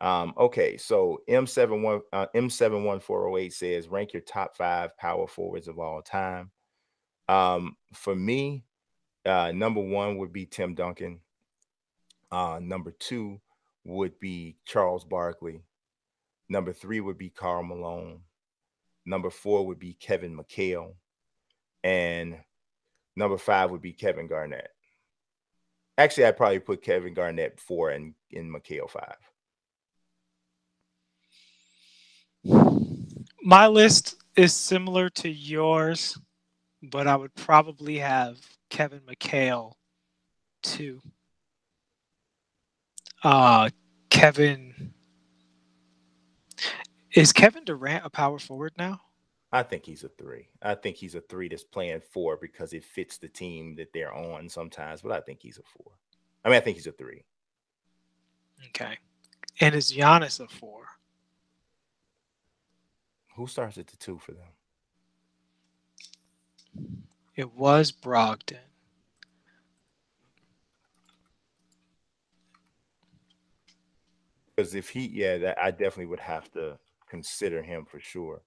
Okay, so M71408 says rank your top five power forwards of all time. For me, number one would be Tim Duncan. Number two would be Charles Barkley. Number three would be Karl Malone. Number four would be Kevin McHale. And number five would be Kevin Garnett. Actually, I'd probably put Kevin Garnett four and in McHale five. My list is similar to yours, but I would probably have Kevin McHale two. Uh, Kevin is Kevin Durant a power forward now? I think he's a three. I think he's a three that's playing four because it fits the team that they're on sometimes, but I think he's a four. I mean, I think he's a three. Okay, and is Giannis a four? Who starts at the two for them? It was Brogdon. Because if he, yeah, that I definitely would have to consider him for sure.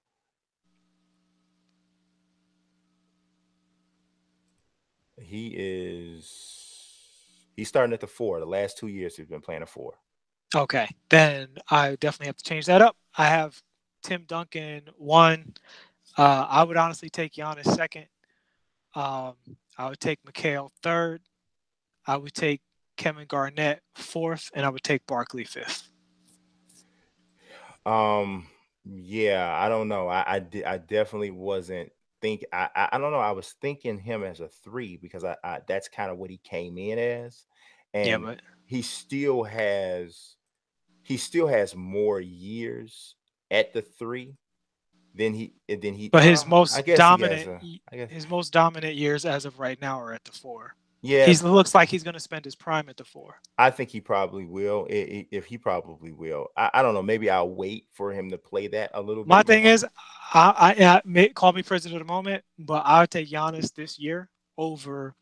He he's starting at the four. The last 2 years he's been playing a four. Okay, then I definitely have to change that up. I have Tim Duncan one. I would honestly take Giannis second. Um, I would take McHale third. I would take Kevin Garnett fourth, and I would take Barkley fifth. Yeah, I don't know. I definitely wasn't think I don't know. I was thinking him as a three because I that's kind of what he came in as, Yeah, and but he still has he still has more years at the three than he but I guess he has a I guess his most dominant years as of right now are at the four. yeah. He looks like he's going to spend his prime at the four. I think he probably will. If he probably will, I don't know. Maybe I'll wait for him to play that a little My bit thing more. is, I may call me president of the moment, but I would take Giannis this year over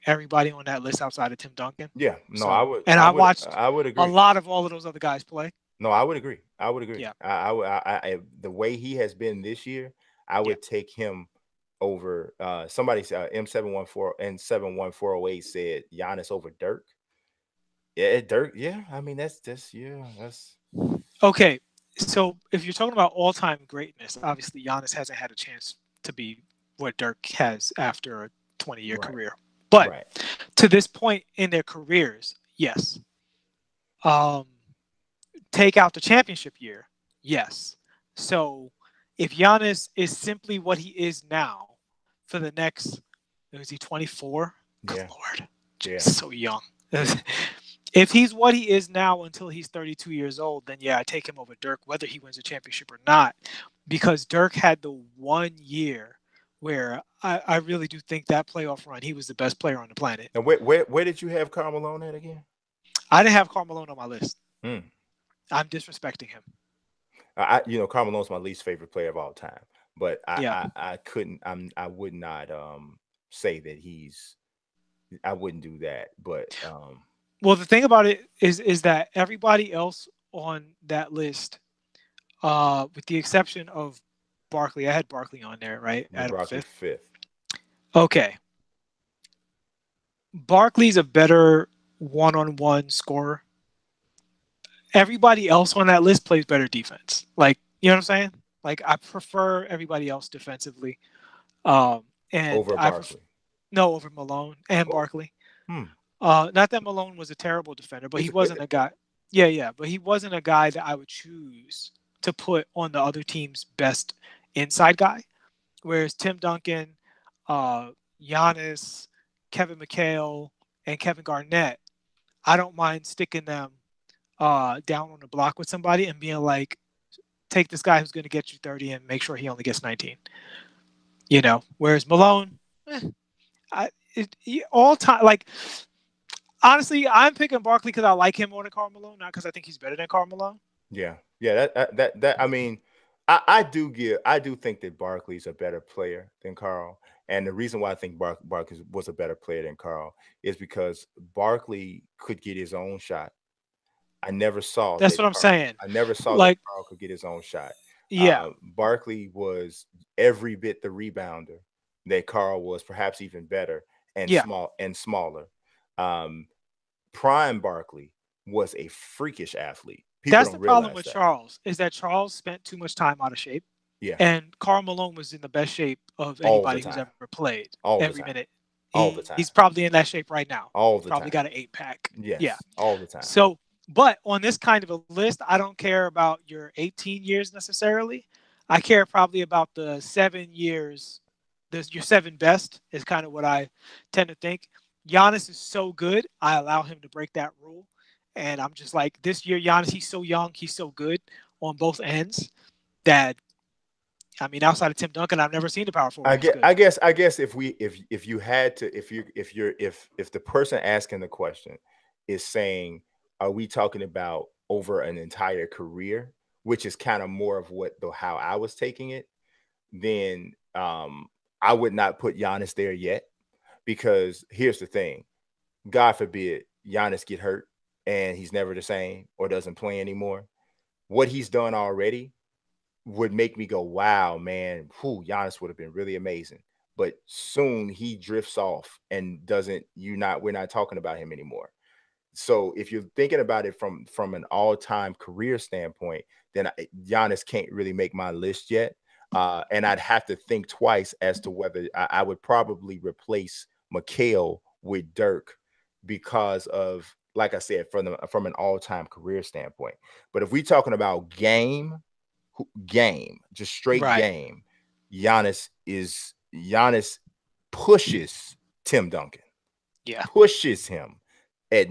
everybody on that list outside of Tim Duncan. Yeah, no, So, and I watched I would a agree. lot of all of those other guys play. No, I would agree. I would agree. Yeah, The way he has been this year, I yeah. would take him over. Somebody said M714 and 71408 said Giannis over Dirk. Yeah, Dirk. Yeah, I mean that's yeah, that's Okay, so if you're talking about all-time greatness, obviously Giannis hasn't had a chance to be what Dirk has after a 20-year right, career. But right. to this point in their careers, yes. Um, take out the championship year, yes. So if Giannis is simply what he is now for the next, is he 24? Good Yeah, Lord, yeah. so young. If he's what he is now until he's 32 years old, then yeah, I take him over Dirk, whether he wins a championship or not, because Dirk had the 1 year where I really do think that playoff run, he was the best player on the planet. And where did you have Karl Malone at again? I didn't have Carmelo on my list. Hmm. I'm disrespecting him. Karl Malone's my least favorite player of all time, but Yeah. I couldn't. I would not say that he's. I wouldn't do that, but Well, the thing about it is that everybody else on that list, with the exception of Barkley, I had Barkley on there, right? yeah, At him Broccoli fifth. fifth. Okay. Barkley's a better one-on-one scorer. Everybody else on that list plays better defense. Like, you know what I'm saying? Like, I prefer everybody else defensively. And Over I prefer Barkley. no over Malone and Oh, Barkley. hmm. Not that Malone was a terrible defender, but he He's wasn't a guy. Yeah, yeah, but he wasn't a guy that I would choose to put on the other team's best inside guy. Whereas Tim Duncan, uh, Giannis, Kevin McHale, and Kevin Garnett, I don't mind sticking them down on the block with somebody and being like, take this guy who's going to get you 30 and make sure he only gets 19. Whereas Malone, eh, all time, like, honestly, I'm picking Barkley because I like him more than Karl Malone, not because I think he's better than Karl Malone. Yeah, yeah. That. I mean, I do think that Barkley's a better player than Carl, and the reason why I think Barkley was a better player than Carl is because Barkley could get his own shot. I never saw That's that. what I'm saying. I never saw that Like, Carl could get his own shot. yeah, Barkley was every bit the rebounder that Carl was, perhaps even better and yeah. smaller. Um, Prime Barkley was a freakish athlete. People That's the don't problem realize with that. Charles, is that Charles spent too much time out of shape. Yeah, And Karl Malone was in the best shape of all the anybody who's time, ever played all the every time, minute. all the He's time, probably in that shape right now. all the Probably time. got an 8-pack. Yeah. Yes, all the time. So, but on this kind of a list, I don't care about your 18 years necessarily. I care probably about the 7 years. Your 7 best is kind of what I tend to think. Giannis is so good, I allow him to break that rule. And I'm just like, this year, Giannis, he's so young, he's so good on both ends that, I mean, outside of Tim Duncan, I've never seen the power forward this good. I guess if you had to, if the person asking the question is saying, are we talking about over an entire career, which is kind of more of how I was taking it, then I would not put Giannis there yet, because here's the thing: God forbid Giannis get hurt and he's never the same or doesn't play anymore. What he's done already would make me go, wow, man, Giannis would have been really amazing. But soon he drifts off and we're not talking about him anymore. So if you're thinking about it from an all-time career standpoint, then Giannis can't really make my list yet. And I'd have to think twice as to whether I would probably replace McHale with Dirk, because of, like I said, from an all-time career standpoint. But if we're talking about game, just straight Right. game, Giannis pushes Tim Duncan, Yeah. pushes him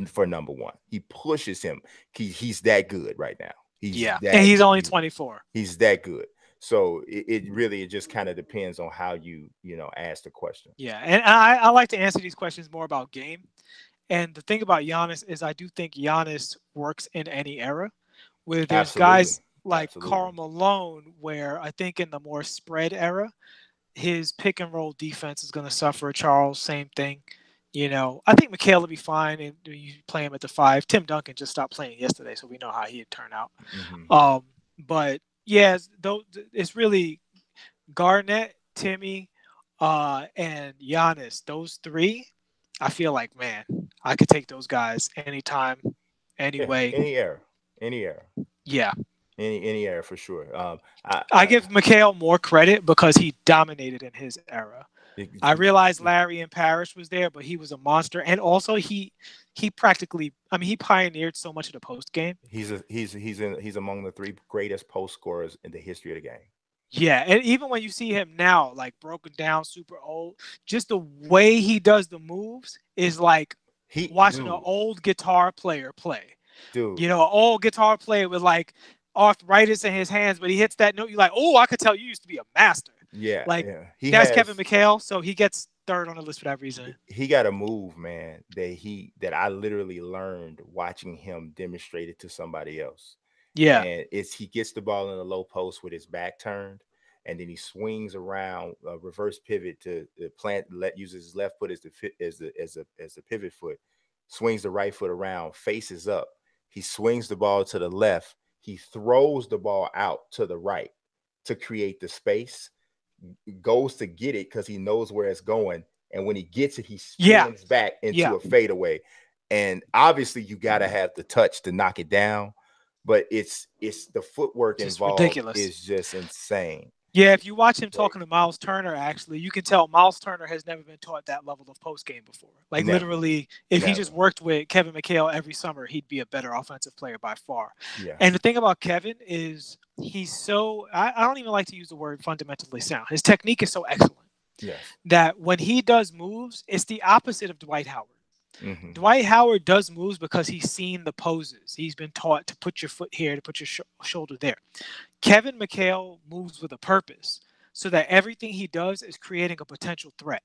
for number one. He pushes him. He's that good right now. Yeah. And he's only 24. He's that good. So it just kind of depends on how you ask the question. Yeah. And I like to answer these questions more about game. And the thing about Giannis is I do think Giannis works in any era, where there's Absolutely. guys like Absolutely. Karl Malone, where I think in the more spread era, his pick and roll defense is going to suffer. Charles, same thing. I think McHale will be fine, and you play him at the 5. Tim Duncan just stopped playing yesterday, so we know how he'd turn out. Mm-hmm. But yeah, though it's really Garnett, Timmy, and Giannis. Those three, I feel like, man, I could take those guys anytime, Yeah, anyway. any era, any era. Yeah. Any era for sure. I give McHale more credit because he dominated in his era. I realized Larry in Parrish was there, but he was a monster, and also he practically, I mean, he pioneered so much of the post game. He's among the 3 greatest post scorers in the history of the game. Yeah, and even when you see him now, like broken down, super old, just the way he does the moves is like watching an old guitar player play. Dude, an old guitar player with like arthritis in his hands, but he hits that note, you're like, oh, I could tell you used to be a master. Yeah, Like yeah. that's Kevin McHale, so he gets third on the list for that reason. He got a move, man, that I literally learned watching him demonstrate it to somebody else. Yeah. And he gets the ball in the low post with his back turned, and then he swings around a reverse pivot to uses his left foot as the pivot foot, swings the right foot around, faces up. He swings the ball to the left. He throws the ball out to the right to create the space, goes to get it because he knows where it's going. And when he gets it, he spins back into a fadeaway. And obviously you got to have the touch to knock it down, but it's the footwork just involved ridiculous. Is just insane. Yeah, if you watch him talking to Miles Turner, actually, you can tell Miles Turner has never been taught that level of post game before. Like literally, if he just worked with Kevin McHale every summer, he'd be a better offensive player by far. Yeah. And the thing about Kevin is he's so, I don't even like to use the word fundamentally sound. His technique is so excellent. Yes. That when he does moves, it's the opposite of Dwight Howard. Mm-hmm. Dwight Howard does moves because he's seen the poses. He's been taught to put your foot here, to put your shoulder there. Kevin McHale moves with a purpose so that everything he does is creating a potential threat.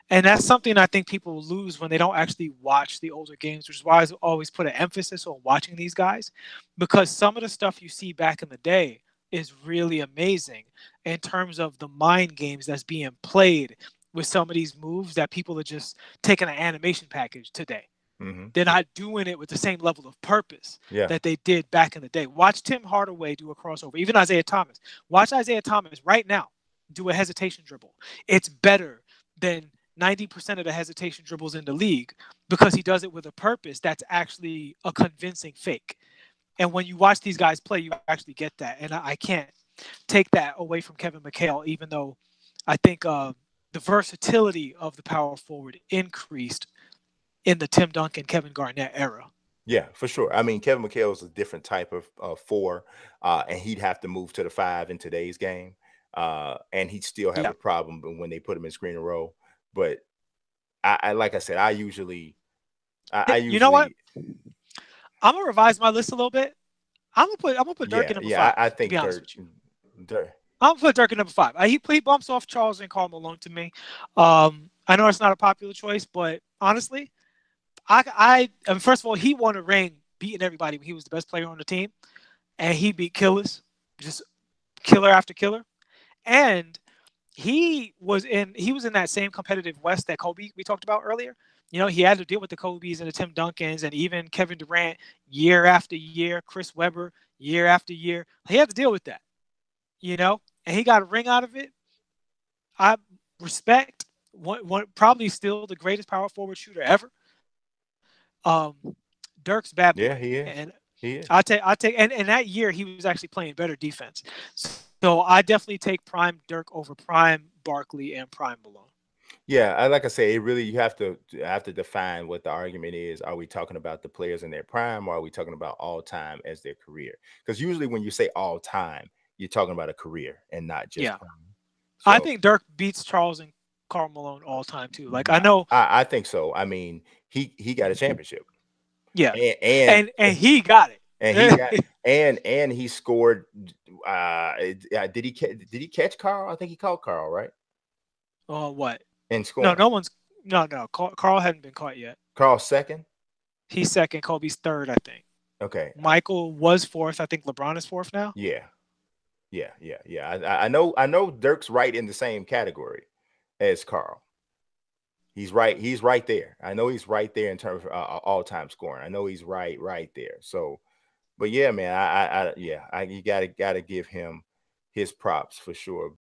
And that's something I think people lose when they don't actually watch the older games, which is why I always put an emphasis on watching these guys, because some of the stuff you see back in the day is really amazing in terms of the mind games that's being played with some of these moves that people are just taking an animation package today. Mm-hmm. They're not doing it with the same level of purpose Yeah. that they did back in the day. Watch Tim Hardaway do a crossover, even Isaiah Thomas. Watch Isaiah Thomas right now do a hesitation dribble. It's better than 90% of the hesitation dribbles in the league because he does it with a purpose that's actually a convincing fake. And when you watch these guys play, you actually get that. And I can't take that away from Kevin McHale, even though I think the versatility of the power forward increased in the Tim Duncan, Kevin Garnett era. Yeah, for sure. I mean, Kevin McHale is a different type of four, and he'd have to move to the five in today's game, and he'd still have Yeah. a problem when they put him in screen and roll. But I like I said, I You know what? usually, I'm gonna revise my list a little bit. I'm gonna put Dirk yeah, in number yeah, five. I To be think honest with you, Dirk, I'm gonna put Dirk in number five. He bumps off Charles and Karl Malone to me. I know it's not a popular choice, but honestly, I first of all, he won a ring beating everybody when he was the best player on the team, and he beat killers, just killer after killer. And he was in that same competitive West that Kobe we talked about earlier. You know, he had to deal with the Kobe's and the Tim Duncans and even Kevin Durant year after year, Chris Webber year after year. He had to deal with that, and he got a ring out of it. I respect one probably still the greatest power forward shooter ever. Um, Dirk's bad yeah, boy, he is, and he is. and that year he was actually playing better defense. So I definitely take prime Dirk over prime Barkley and prime Malone. Yeah, like I say, it really you have to define what the argument is. Are we talking about the players in their prime, or are we talking about all time as their career? Because usually when you say all time, you're talking about a career and not just Yeah, prime. I So think Dirk beats Charles and Karl Malone all time too. Like I know, I think so. I mean, he got a championship, yeah, and and and he got and he got it. and he scored. Did he catch Carl? I think he caught Carl right What? in No, scoring. no one's no. Carl hadn't been caught yet. Carl second. He's second. Kobe's third, I think. Okay. Michael was fourth. I think LeBron is fourth now. Yeah. Yeah. Yeah. Yeah. I know Dirk's right in the same category as Carl. He's right. He's right there. I know he's right there in terms of all time scoring. I know he's right there. So, but yeah, man, yeah, you gotta give him his props for sure.